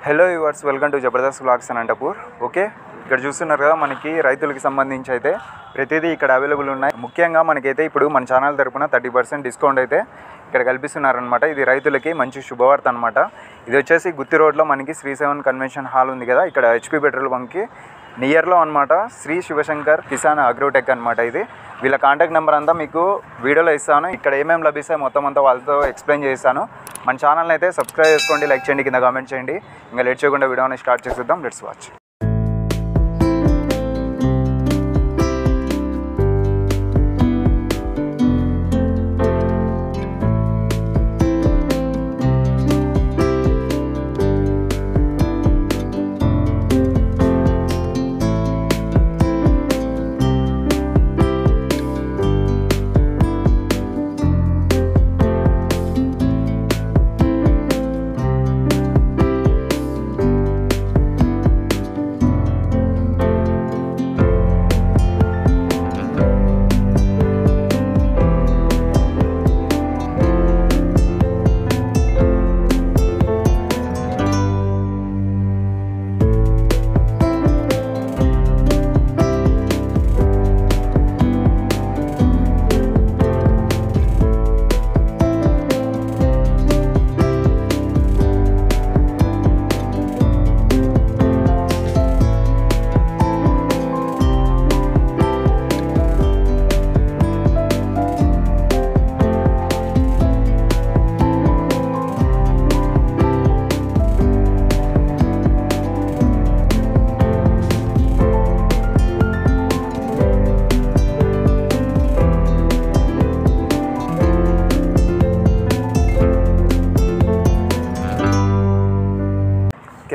Hello viewers, welcome to Jabardasth vlogs Anantapur. Okay, ఇక్కడ చూస్తున్నారు కదా, మనకి రైతులకి సంబంధించి అయితే ప్రతిదీ ఇక్కడ అవైలబుల్ ఉన్నాయి. ముఖ్యంగా మనకైతే ఇప్పుడు మన ఛానల్ తరపున 30% డిస్కౌంట్ అయితే ఇక్కడ కల్పిస్తున్నారనమాట. ఇది రైతులకి మంచి శుభవార్త అనమాట. ఇది వచ్చేసి గుత్తి రోడ్లో మనకి శ్రీ 7 కన్వెన్షన్ హాల్ ఉంది కదా, ఇక్కడ HP పెట్రోల్ బంక్కి నియర్లో అనమాట. శ్రీ శివశంకర్ కిసాన్ అగ్రోటెక్ అనమాట. ఇది వీళ్ళ కాంటాక్ట్ నెంబర్ అంతా మీకు వీడియోలో ఇస్తాను. ఇక్కడ ఏమేమి లభిస్తాయి మొత్తం అంతా వాళ్ళతో ఎక్స్ప్లెయిన్ చేస్తాను. మన ఛానల్ని అయితే సబ్స్క్రైబ్ చేసుకోండి, లైక్ చేయండి, కింద కామెంట్ చేయండి. ఇంకా లేట్ చేయకుండా వీడియోని స్టార్ట్ చేసేద్దాం. Let's watch.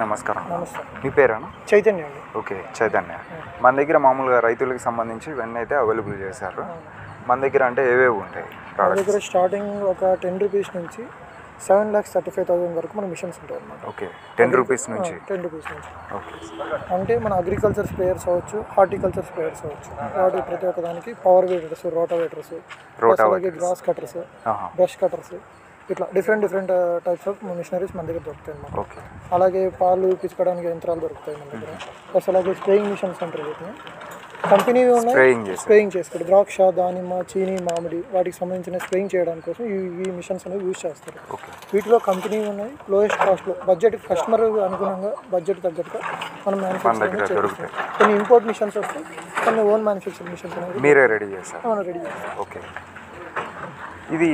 నమస్కారం. మీ పేరేనా? చైతన్య అండి. ఓకే, చైతన్య. మన దగ్గర మామూలుగా రైతులకు సంబంధించి ఇవన్నీ అయితే అవైలబుల్ చేశారు. మన దగ్గర అంటే ఏవేవి ఉంటాయి? మన దగ్గర స్టార్టింగ్ ఒక 10 రూపీస్ నుంచి 7,35,000 వరకు మన మిషన్స్ ఉంటాయి అన్నమాట. ఓకే, 10 రూపీస్ నుంచి. 10 రూపీస్ నుంచి. ఓకే, అంటే మన అగ్రికల్చర్ స్ప్రేయర్స్ అవ్వచ్చు, హార్టికల్చర్ స్ప్రేయర్స్ అవ్వచ్చు. వాటి ప్రతి ఒక్క దానికి పవర్ వేటర్స్, రోటావేటర్స్, అలాగే గ్రాస్ కటర్స్, బ్రష్ కటర్స్, ఇట్లా డిఫరెంట్ టైప్స్ ఆఫ్ మిషనరీస్ మన దగ్గర దొరుకుతాయి అన్నమాట. ఓకే, అలాగే పాలు పిసుకడానికి యంత్రాలు దొరుకుతాయి మన దగ్గర. ప్లస్ అలాగే స్ప్రేయింగ్ మిషన్స్ అంటారు వీటిని. కంపెనీవి ఉన్నాయి, స్ప్రేయింగ్ చేసుకోండి. ద్రాక్ష, దానిమ్మ, చీని, మామిడి వాటికి సంబంధించిన స్ప్రేయింగ్ చేయడానికి కోసం ఈ మిషన్స్ అనేవి యూజ్ చేస్తారు. వీటిలో కంపెనీవి ఉన్నాయి. లోయెస్ట్ కాస్ట్లో బడ్జెట్, కస్టమర్ అనుగుణంగా బడ్జెట్ తగ్గట్టుగా మనం మ్యానుఫ్యాక్చరింగ్ చేస్తాం. కొన్ని ఇంపోర్ట్ మిషన్స్ వస్తాయి, కొన్ని ఓన్ మ్యానుఫ్యాక్చరింగ్ మిషన్స్ అనేవి మీరే రెడీ చేస్తారు? మనం రెడీ చేస్తాం. ఓకే, ఇది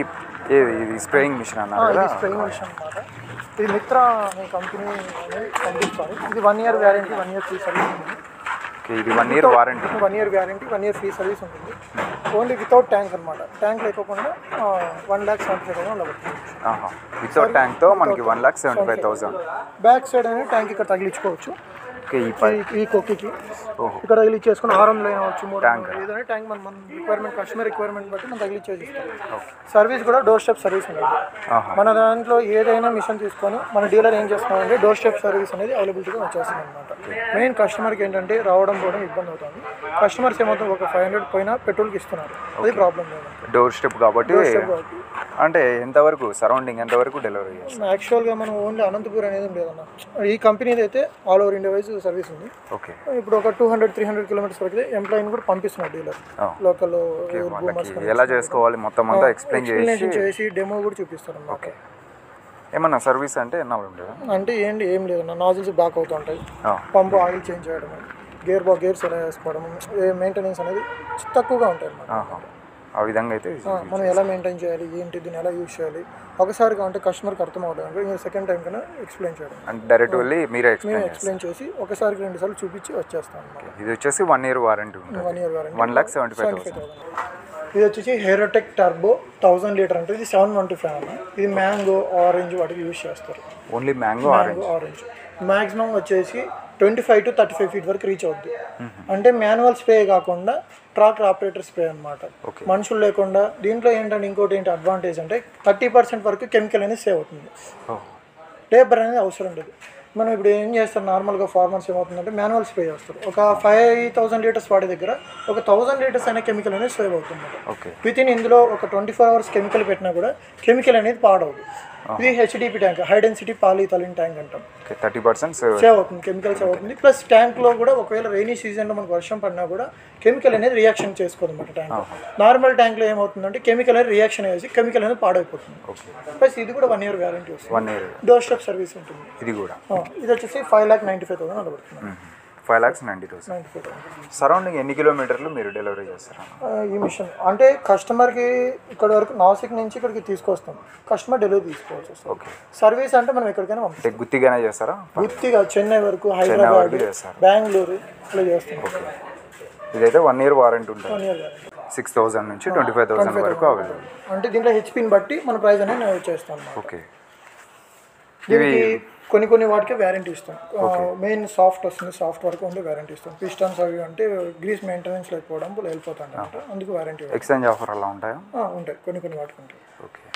స్ప్రేయింగ్ మిషన్ అన్నారు కదా? స్ప్రేయింగ్ మిషన్ అన్నమాట. ఇది మిత్ర అనే కంపెనీ పంపిస్తారు. ఇది 1 year warranty, 1 year free service ఉంటుంది. ఇది 1 year warranty, 1 year warranty, 1 year free service ఉంటుంది. ఓన్లీ వితౌట్ ట్యాంక్ అనమాట. ట్యాంక్ లేకోకుండా 1,75,000 లభిస్తుంది. వితౌట్ ట్యాంక్తో మనకి 1,75,000. బ్యాక్ సైడ్ అనేది ట్యాంక్ ఇక్కడ తగిలించుకోవచ్చు. ఈ కొక్కికి ఇక్కడ తగిలిచ్చేసుకుని 600 అయినా వచ్చు, 300 ఏదైనా ట్యాంక్ మన రిక్వైర్మెంట్, కస్టమర్ రిక్వైర్మెంట్ బట్టి మనం తగిలిచ్చేసి ఇస్తాం. సర్వీస్ కూడా డోర్ స్టెప్ సర్వీస్ ఉంటుంది. మన దాంట్లో ఏదైనా మిషన్ తీసుకొని మన డీలర్ ఏం చేస్తున్నామంటే డోర్ స్టెప్ సర్వీస్ అనేది అవైలబిలిటీగా వచ్చేస్తుంది అనమాట. మెయిన్ కస్టమర్కి ఏంటంటే రావడం పోవడం ఇబ్బంది అవుతుంది. కస్టమర్స్ ఏమవుతుంది, ఒక 500 పోయినా పెట్రోల్కి ఇస్తున్నారు, అది ప్రాబ్లం లేదు. డోర్ స్టెప్ కాబట్టి అంటే ఎంతవరకు సరౌండింగ్ ఎంతవరకు డెలివరీ చేస్తాం? యాక్చువల్గా మనం ఓన్లీ అనంతపూర్ అనేది లేదన్న. ఈ కంపెనీది అయితే all over India wise service ఉంది. ఓకే, ఇప్పుడు ఒక 200-300 కిలోమీటర్స్ వరకు ఎంప్లాయీని కూడా పంపిస్తున్నారు డీలర్. లోకల్ ఎలా చేసుకోవాలి మొత్తం అంతా ఎక్స్ప్లెయిన్ చేసి డెమో కూడా చూపిస్తారు. ఓకే, ఏమన్నా సర్వీస్ అంటే ఎన్నాళ్ళు ఉండేదా? అంటే ఏం లేదన్న, నాజిల్స్ బ్లాక్ అవుతూ ఉంటాయి, పంపు ఆయిల్ చేంజ్ చేయడం, గేర్స్ ఎలా వేసుకోవడం, మెయింటెనెన్స్ అనేది తక్కువగా ఉంటాయి అన్నమాట. ఆ విధంగా అయితే మనం ఎలా మెయింటైన్ చేయాలి, ఏంటి, దీన్ని ఎలా యూజ్ చేయాలి, ఒకసారి అంటే కస్టమర్కి అర్థం అవుతుంది. ఇంకా సెకండ్ టైం కన్నా ఎక్స్ప్లెయిన్ చేయడం, అంటే డైరెక్ట్ వెళ్ళి మీరే ఎక్స్ప్లెయిన్ చేసి ఒకసారికి 2 సార్లు చూపించి వచ్చేస్తాం అన్నమాట. ఇది వచ్చేసి 1 year వారంటీ ఉంటుంది. 1 year వారంటీ, 1,75,000. ఇది వచ్చేసి హెరోటెక్ టర్బో 1000 లీటర్ అంటే ఇది 725 అన్న. ఇది మ్యాంగో, ఆరెంజ్ వాటికి యూజ్ చేస్తారు. Only mango, orange. మ్యాక్సిమం వచ్చేసి 25 to 35 feet వరకు రీచ్ అవుద్ది. అంటే మాన్యువల్ స్ప్రే కాకుండా ట్రాక్టర్ ఆపరేటర్ స్ప్రే అనమాట, మనుషులు లేకుండా. దీంట్లో ఏంటంటే ఇంకోటి అడ్వాంటేజ్ అంటే 30% వరకు కెమికల్ అనేది సేవ్ అవుతుంది. లేబర్ అనేది అవసరం లేదు. మనం ఇప్పుడు ఏం చేస్తారు నార్మల్గా ఫార్మర్స్ ఏమవుతుందంటే మాన్యువల్ స్ప్రే చేస్తారు. ఒక 5000 లీటర్స్ వాడే దగ్గర ఒక 1000 లీటర్స్ అనే కెమికల్ అనేది సేవ్ అవుతుంది. విత్ ఇన్ ఇందులో ఒక 24 అవర్స్ కెమికల్ పెట్టినా కూడా కెమికల్ అనేది పాడవదు. ఇది HDP tank, high density polythene tank అంటాం. 30% సేవ్ అవుతుంది, కెమికల్ సేవ్ అవుతుంది. ప్లస్ ట్యాంక్లో కూడా ఒకవేళ రైనీ సీజన్లో మనకు వర్షం పడినా కూడా కెమికల్ అనేది రియాక్షన్ చేసుకోదు అన్నమాట. ట్యాంక్ నార్మల్ ట్యాంక్లో ఏమవుతుందంటే కెమికల్ అనేది రియాక్షన్ అయ్యేసి కెమికల్ అనేది పాడైపోతుంది. ప్లస్ ఇది కూడా 1 year గ్యారంటీ వస్తుంది. 1 year డోర్ స్టెప్ సర్వీస్ ఉంటుంది. ఇది కూడా ఇది వచ్చేసి 5,95,000 అలా పడుతుంది. 5,90,000. సరౌండింగ్ ఎన్ని కిలోమీటర్లు మీరు డెలివరీ చేస్తారా ఈ మిషన్? అంటే కస్టమర్కి ఇక్కడ వరకు నాసిక్ నుంచి ఇక్కడికి తీసుకొస్తాం, కస్టమర్ డెలివరీ తీసుకోవచ్చు. ఓకే. సర్వీస్ అంటే మనం ఎక్కడికైనా పంపిస్తాం. గుత్తిగానే చేస్తారా? గుత్తిగా చెన్నై వరకు, హైదరాబాద్, బెంగళూరు ఇలా చేస్తాం. ఓకే. ఇదైతే 1 year వారంటీ ఉంటుంది. 1 year గ్యారంటీ. 6,000 నుంచి 25,000 వరకు అవైలబుల్. అంటే దీంట్లో హెచ్పిని బట్టి మన ప్రైస్ అనేది నేను చేస్తాం. ఓకే. దీనికి కొన్ని వాటికి వ్యారంటీ ఇస్తాం. మెయిన్ సాఫ్ట్ వస్తుంది, సాఫ్ట్ వరకు ఉంటే వ్యారంటీ ఇస్తాం. పిస్టన్స్ అవి అంటే గ్రీస్ మెయింటెనెన్స్ లేకపోవడం వెళ్ళిపోతాయి, అందుకు వ్యారంటీ. ఎక్స్చేంజ్ ఆఫర్ అలా ఉంటాయా? ఉంటాయి, కొన్ని వాటికి ఉంటాయి.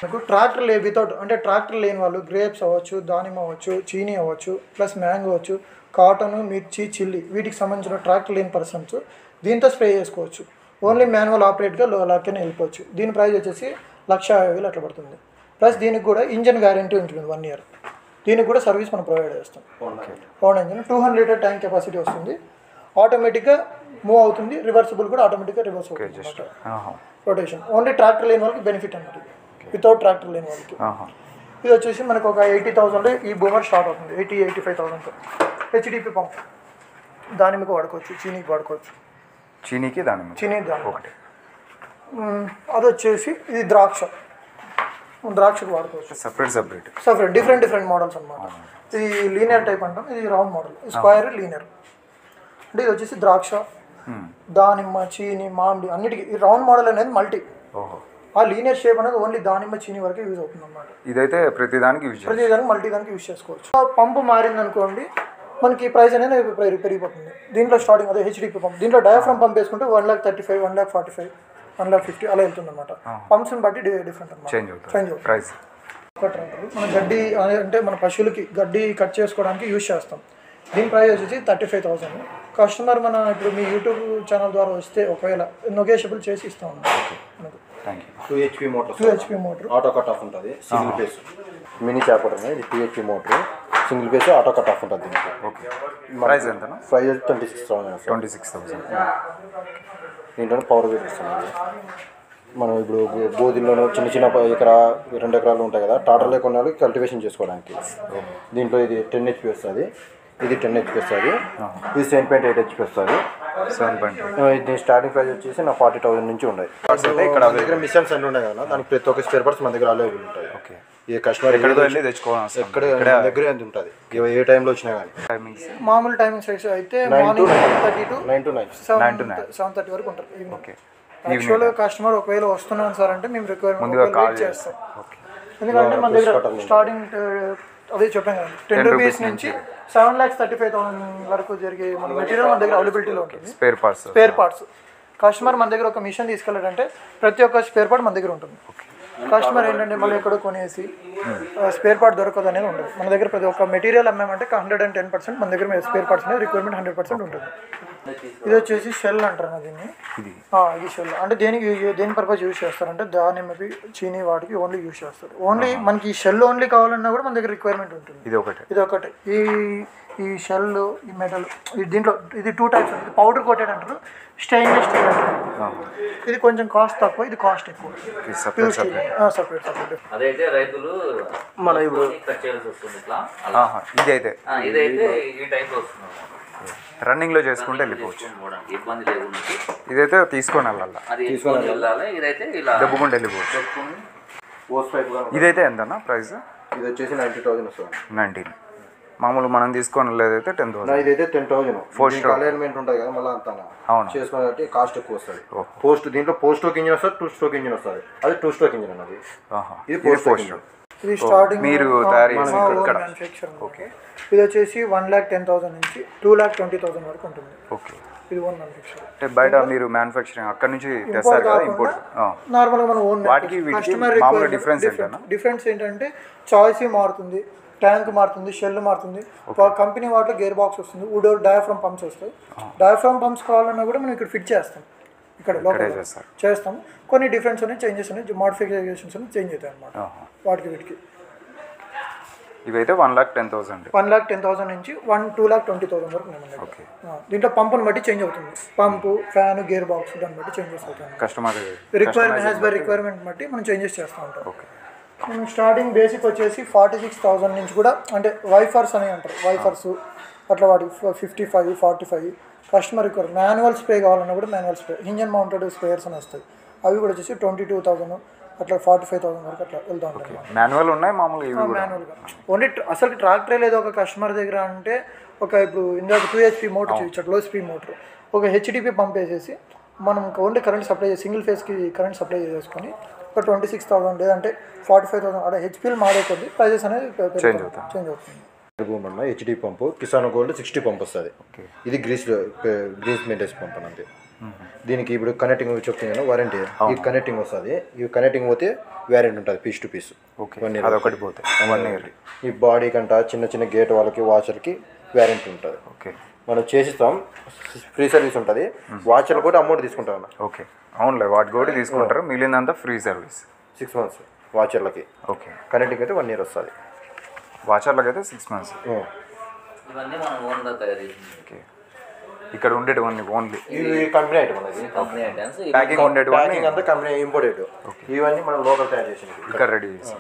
మనకు ట్రాక్టర్ వితౌట్ అంటే ట్రాక్టర్ లేని వాళ్ళు గ్రేప్స్ అవ్వచ్చు, దానిమ్మ అవ్వచ్చు, చీనీ అవ్వచ్చు, ప్లస్ మ్యాంగో అవ్వచ్చు, కాటన్, మిర్చి, చిల్లీ వీటికి సంబంధించిన ట్రాక్టర్ లేని పర్సన్స్ దీంతో స్ప్రే చేసుకోవచ్చు. ఓన్లీ మాన్యువల్ ఆపరేట్గా లాక్నే వెళ్ళిపోవచ్చు. దీని ప్రైస్ వచ్చేసి 1,50,000 అట్లా పడుతుంది. ప్లస్ దీనికి కూడా ఇంజన్ గ్యారంటీ ఉంటుంది 1 year. దీనికి కూడా సర్వీస్ మనం ప్రొవైడ్ చేస్తాం. Power engine 200 litre tank capacity వస్తుంది. ఆటోమేటిక్గా మూవ్ అవుతుంది, రివర్సిబుల్ కూడా ఆటోమేటిక్గా రివర్స్ అవుతుంది. రొటేషన్ ఓన్లీ ట్రాక్టర్ లేని వాళ్ళకి బెనిఫిట్ అన్నమాట. వితౌట్ ట్రాక్టర్ లేని వాళ్ళకి ఇది వచ్చేసి మనకు ఒక 80,000 ఈ బూమర్ స్టార్ట్ అవుతుంది. 85,000 హెచ్డిపి పంప్. దానిమ్మకి వాడుకోవచ్చు, చీనీకి వాడుకోవచ్చు. చీనీ దానిమ్మ ఒకటి. అది వచ్చేసి ఇది ద్రాక్షకు వాడుకోవచ్చు. సపరేట్ డిఫరెంట్ మోడల్స్ అనమాట. ఇది లీనియర్ టైప్ అంటాం, ఇది రౌండ్ మోడల్, స్క్వేర్ లీనియర్. అంటే ఇది వచ్చేసి ద్రాక్ష, దానిమ్మ, చీని, మామిడి అన్నిటికీ. ఈ రౌండ్ మోడల్ అనేది మల్టీ. ఆ లీనియర్ షేప్ అనేది ఓన్లీ దానిమ్మ, చీని వరకే యూజ్ అవుతుంది అన్నమాట. ఇదైతే ప్రతిదానికి మల్టీ దానికి యూజ్ చేసుకోవచ్చు. పంపు మారింది అనుకోండి, మనకి ప్రైస్ అనేది పెరిగిపోతుంది. దీంట్లో స్టార్టింగ్ అదే హెచ్డిపి పంప్. దీంట్లో డయాఫ్రమ్ పంప్ వేసుకుంటే 1,35,000, 1,45,000, 1,50,000 అలా వెళ్తుంది అనమాట. పంప్స్ని బట్టి డిఫరెంట్ అనమాట, చేంజ్ అవుతుంది ప్రైస్. ఒకటి అంటారు మన గడ్డి అంటే మన పశువులకి గడ్డి కట్ చేసుకోవడానికి యూజ్ చేస్తాం. దీని ప్రైస్ వచ్చేసి 35,000. కస్టమర్ మన ఇప్పుడు మీ యూట్యూబ్ ఛానల్ ద్వారా వస్తే ఒకవేళ నెగోషియబుల్ చేసి ఇస్తాం మనకు. 2 HP motor auto cut off ఉంటుంది. సింగిల్ ఫేస్ మినీ చాపర్ అనేది. ఇది 2 HP motor single phase auto cut off ఉంటుంది దీనికి. ఓకే. ప్రైస్ ఎంత? ప్రైస్ 26,000. దీంట్లో పవర్ వీడ్ వస్తుంది. మనం ఇప్పుడు బోధిల్లోనూ చిన్న ఎకరా 2 ఎకరాలు ఉంటాయి కదా, టాటర్ లేకుండా కల్టివేషన్ చేసుకోవడానికి. దీంట్లో ఇది 10 HP వస్తుంది, ఇది 10 HP వస్తుంది, ఇది 7.8 HP వస్తుంది. 7.8. దీని స్టార్టింగ్ ప్రైస్ వచ్చేసి నా 40,000 నుంచి ఉన్నాయి. ఇక్కడ దగ్గర మిషన్స్ అన్నీ ఉన్నాయి కదా, దానికి ప్రతి ఒక్క స్పేర్ పార్ట్స్ మన దగ్గర అవైలబుల్ ఉంటాయి. ఓకే. ఏ కస్టమర్ ఎక్కడికి వెళ్ళి తెచ్చుకోవాలి, ఎక్కడ దగ్గర ఎంత ఉంటుంది, ఏ టైంలో వచ్చినా కానీ. మామూలు టైమింగ్స్ అయితే 9 to 9, 7:30 వరకు ఉంటారు. ఓకే. యాక్చువల్గా కస్టమర్ ఒకవేళ వస్తున్నాను సార్ అంటే మేము రిక్వైర్మెంట్ చేస్తాం. ఎందుకంటే మన దగ్గర స్టార్టింగ్ అదే చెప్పాను కదా, 10 రూపీస్ నుంచి 7,35,000 వరకు జరిగే మన మెటీరియల్ మన దగ్గర అవైలబిలిటీలో ఉంటుంది. స్పేర్ పార్ట్స్ కస్టమర్ మన దగ్గర ఒక మిషన్ తీసుకెళ్ళాడంటే ప్రతి ఒక్క స్పేర్ పార్ట్ మన దగ్గర ఉంటుంది. కస్టమర్ ఏంటంటే మళ్ళీ ఎక్కడో కొనేసి స్పేర్ పార్ట్ దొరకదు అనేది ఉండదు. మన దగ్గర ప్రతి ఒక్క మెటీరియల్ అమ్మామంటే 110% మన దగ్గర స్పేర్ పార్ట్స్ అనేది రిక్వైర్మెంట్ 100% ఉంటుంది. ఇది వచ్చేసి షెల్ అంటారు దీన్ని. ఇది షెల్ అంటే దేని పర్పస్ యూజ్ చేస్తారంటే దానిమ్మకి, చీనీ వాటికి ఓన్లీ యూజ్ చేస్తారు. ఓన్లీ మనకి ఈ షెల్ ఓన్లీ కావాలన్నా కూడా మన దగ్గర రిక్వైర్మెంట్ ఉంటుంది. ఇది ఒకటి. ఈ షెల్, ఈ మెటల్, దీంట్లో ఇది 2 types. ఇది పౌడర్ కోటెడ్ అంటారు, స్టెయిన్లెస్ స్టీల్ అంటారు. ఇది కొంచెం కాస్ట్ తక్కువ, ఇది కాస్ట్ ఎక్కువ. సపరేట్. అదైతే రైతులు మన ఇప్పుడు కట్ చేయాల్సి వస్తుంది. ఇట్లా ఇదైతే ఈ టైప్ లో వస్తుంది. రన్నింగ్ లో చేసుకుంటే వెళ్ళిపోవచ్చు, ఇబ్బంది లేకుండా. ఇదైతే తీసుకొని వెళ్ళాలి, ఇదైతే ఇలా దెబ్బకుండా వెళ్ళిపోవచ్చు. ఇదైతే ఎంతన్నా ప్రైస్? ఇది వచ్చేసి 90,000 వస్తుంది. 19. మామూలు మనం తీసుకొని లేదైతే 10,000. ఇదైతే 10,000. అలైన్మెంట్ ఉంటుంది కదా, మళ్ళీ అంతా చేసుకుని కాస్ట్ ఎక్కువ వస్తుంది. దీంట్లో 4 స్ట్రోక్ ఇంజిన్ వస్తుంది, 2 స్ట్రోక్ ఇంజిన్ వస్తుంది. అది 2 స్ట్రోక్ ఇంజిన్ అన్నది. ఇది 4 స్ట్రోక్ ఇంజిన్. ఇది స్టార్టింగ్ మీరు తయారు చేసిన మ్యానుఫ్యాక్చరింగ్. ఓకే. ఇది వచ్చేసి 1,10,000 నుంచి 2,20,000 వరకు ఉంటుంది. ఓకే. ఇది ఓన్ మ్యానుఫ్యాక్చరింగ్. అంటే బయట మీరు మ్యానుఫ్యాక్చరింగ్ అక్కడ నుంచి తెస్తారు కదా, ఇంపోర్ట్. నార్మల్గా మన ఓన్ వాటికి కస్టమర్ డిఫరెన్స్ ఏంటంటే చాయిస్ మారుతుంది, ట్యాంక్ మారుతుంది, షెల్ మారుతుంది, కంపెనీ వాటిలో గేర్ బాక్స్ వస్తుంది, వుడ్ డయాఫ్రమ్ పంప్స్ వస్తాయి. డయాఫ్రమ్ పంప్స్ కావాలన్నా కూడా మనం ఇక్కడ ఫిట్ చేస్తాం, ఇక్కడ లోపల చేస్తాం. కొన్ని డిఫరెన్స్ ఉన్నాయి, చేంజెస్ ఉన్నాయి, మోడిఫికేషన్స్ ఉన్నాయి, చేంజ్ అవుతాయి అన్నమాట వాటికి వీటికి. ఇవైతే 1,10,000 1,10,000 నుంచి 2,20,000 వరకు ఉన్నాయి. దీంట్లో పంపుని బట్టి చేంజ్ అవుతుంది, పంపు, ఫ్యాన్, గేర్ బాక్స్ దాన్ని బట్టి చేంజెస్ అవుతుంది. Customer requirement as by requirement బట్టి మనం చేంజెస్ చేస్తూ ఉంటాం. మనం స్టార్టింగ్ బేసిక్ వచ్చేసి 46,000 నుంచి కూడా, అంటే వైఫర్స్ అని అంటారు, వైఫర్స్ అట్లా వాటి 55, 45 కస్టమర్ రిక్వైర్మెంట్. మాన్యువల్ స్ప్రే కావాలన్నా కూడా manual spray, engine mounted sprayers అని వస్తాయి, అవి కూడా వచ్చేసి 22,000 అట్లా 45,000 వరకు అట్లా వెళ్తూ ఉంటాయి. మాన్యువల్ ఉన్నాయి, మామూలుగా మాన్యువల్గా ఓన్లీ అసలు ట్రాక్టరే లేదు ఒక కస్టమర్ దగ్గర అంటే, ఒక ఇప్పుడు ఇందాక 2 HP మోటార్ చూపించాడు, లో స్పీడ్ మోటార్, ఒక HDP పంప్ వేసేసి మనం ఓన్లీ కరెంట్ సప్లై చేసి సింగిల్ ఫేస్కి కరెంట్ సప్లై చేసేసుకొని ఒక 26,000 లేదంటే 45,000 అలా హెచ్పీలు మారే కొద్ది ప్రైజెస్ అనేది చేంజ్ అవుతుంది. హెచ్డి పంపు కిసాన్ గోల్డ్ 60 పంప్ వస్తుంది. ఇది గ్రీస్ మెయింటెన్స్ పంప్ అంతే. దీనికి ఇప్పుడు కనెక్టింగ్ చెప్తున్నాను, వారంటీ ఈ కనెక్టింగ్ వస్తుంది, ఈ కనెక్టింగ్ పోతే వ్యారెంటీ ఉంటుంది పీస్ టు పీస్. అదొకటి పోతే 1 year. ఈ బాడీ కంట చిన్న చిన్న గేట్ వాళ్ళకి వాచర్కి వ్యారెంటీ ఉంటుంది. ఓకే, మనం చేసిస్తాం, ఫ్రీ సర్వీస్ ఉంటుంది. వాచర్లు కూడా అమౌంట్ తీసుకుంటాం. ఓకే, అవునులే, వాటి కూడా తీసుకుంటారు, మిగిలినంతా ఫ్రీ సర్వీస్ 6 months వాచర్లకి. ఓకే, కనెక్టింగ్ అయితే 1 year వస్తుంది. వాచర్లకి అయితే 6 months. ఇవన్నీ మనం ఓన్గా తయారు చేసింది. ఓకే, ఇక్కడ ఉండేటివన్నీ ఓన్లీ ఇవి కంపెనీ ఐటమ్ అనేది, కంపెనీ ఐటమ్స్. ప్యాకింగ్ ఉండేటివన్నీ అంతా కంపెనీ ఇంపోర్టెడ్. ఇవన్నీ మనం లోకల్ తయారు చేసింది, ఇక్కడ రెడీ చేసి.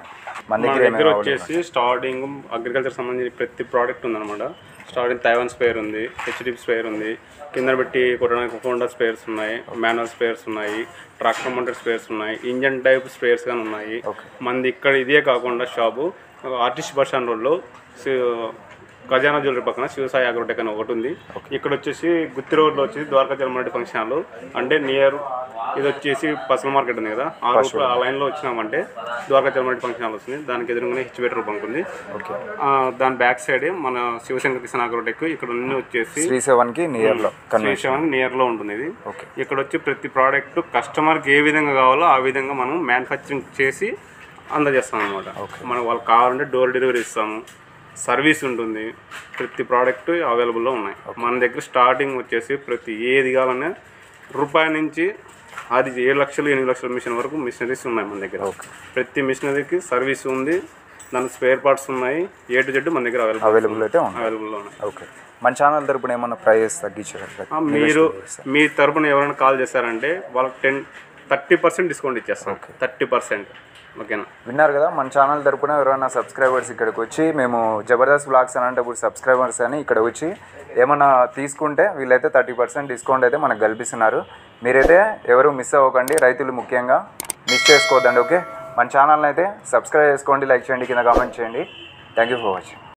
మన దగ్గర వచ్చేసి స్టార్టింగ్ అగ్రికల్చర్ సంబంధించిన ప్రతి ప్రోడక్ట్ ఉందన్నమాట. స్టార్టింగ్ తైవాన్ స్పేర్ ఉంది, హెచ్డిపి స్పేర్ ఉంది, కింద పెట్టి కొట్టడానికి హోండా స్పేర్స్ ఉన్నాయి, మాన్యువల్ స్పేర్స్ ఉన్నాయి, ట్రాక్టర్ మౌంటెడ్ స్పేర్స్ ఉన్నాయి, ఇంజన్ టైప్ స్పేర్స్ కానీ ఉన్నాయి. మనది ఇక్కడ ఇదే కాకుండా షాపు ఆర్టిస్ట్ బస్ స్టాండ్ రోడ్లో ఖజానా జ్యువెలరీ పక్కన శివసాయి అగ్రోటెక్ అని ఒకటి ఉంది. ఇక్కడ వచ్చేసి గుత్తి రోడ్లో వచ్చేసి ద్వారకా జన్మరెడ్డి ఫంక్షన్ హాల్, అంటే నియర్ ఇది వచ్చేసి పసల మార్కెట్ ఉంది కదా, ఆ లైన్లో వచ్చినామంటే ద్వారకా జన్మరెడ్డి ఫంక్షన్ హాల్ వస్తుంది. దానికి ఎదురుగానే హెచ్బెటర్ బంక్ ఉంది. దాని బ్యాక్ సైడ్ మన శివశంకర్ కిసాన్ అగ్రోటెక్. ఇక్కడ అన్ని వచ్చేసి శ్రీశైవానికి నియర్లో ఉంటుంది ఇది. ఇక్కడ వచ్చి ప్రతి ప్రోడక్ట్ కస్టమర్కి ఏ విధంగా కావాలో ఆ విధంగా మనం మ్యానుఫ్యాక్చరింగ్ చేసి అందజేస్తాం అనమాట. మనం వాళ్ళకి కావాలంటే డోర్ డెలివరీ ఇస్తాము, సర్వీస్ ఉంటుంది, ప్రతి ప్రోడక్ట్ అవైలబుల్లో ఉన్నాయి మన దగ్గర. స్టార్టింగ్ వచ్చేసి ప్రతి ఏది కావాలన్నా రూపాయి నుంచి అది 7 లక్షలు 8 లక్షల మిషన్ వరకు మిషనరీస్ ఉన్నాయి మన దగ్గర. ప్రతి మిషనరీకి సర్వీస్ ఉంది, దానికి స్పేర్ పార్ట్స్ ఉన్నాయి, A to Z మన దగ్గర అవైలబుల్లో ఉన్నాయి. ఓకే, మన ఛానల్ తరపున ఏమన్నా ప్రైస్ తగ్గించారు? మీరు మీ తరపున ఎవరైనా కాల్ చేశారంటే వాళ్ళకి 30% డిస్కౌంట్ ఇచ్చేస్తాం. 30%. ఓకేనా, విన్నారు కదా, మన ఛానల్ తరపున ఎవరైనా సబ్స్క్రైబర్స్ ఇక్కడికి వచ్చి మేము జబర్దస్త్ వ్లాగ్స్ అనంతపూర్ సబ్స్క్రైబర్స్ అని ఇక్కడ వచ్చి ఏమన్నా తీసుకుంటే వీళ్ళైతే 30% డిస్కౌంట్ అయితే మనకు కల్పిస్తున్నారు. మీరైతే ఎవరు మిస్ అవ్వకండి, రైతులు ముఖ్యంగా మిస్ చేసుకోవద్దండి. ఓకే, మన ఛానల్ని అయితే సబ్స్క్రైబ్ చేసుకోండి, లైక్ చేయండి, కింద కామెంట్ చేయండి. Thank you for watching.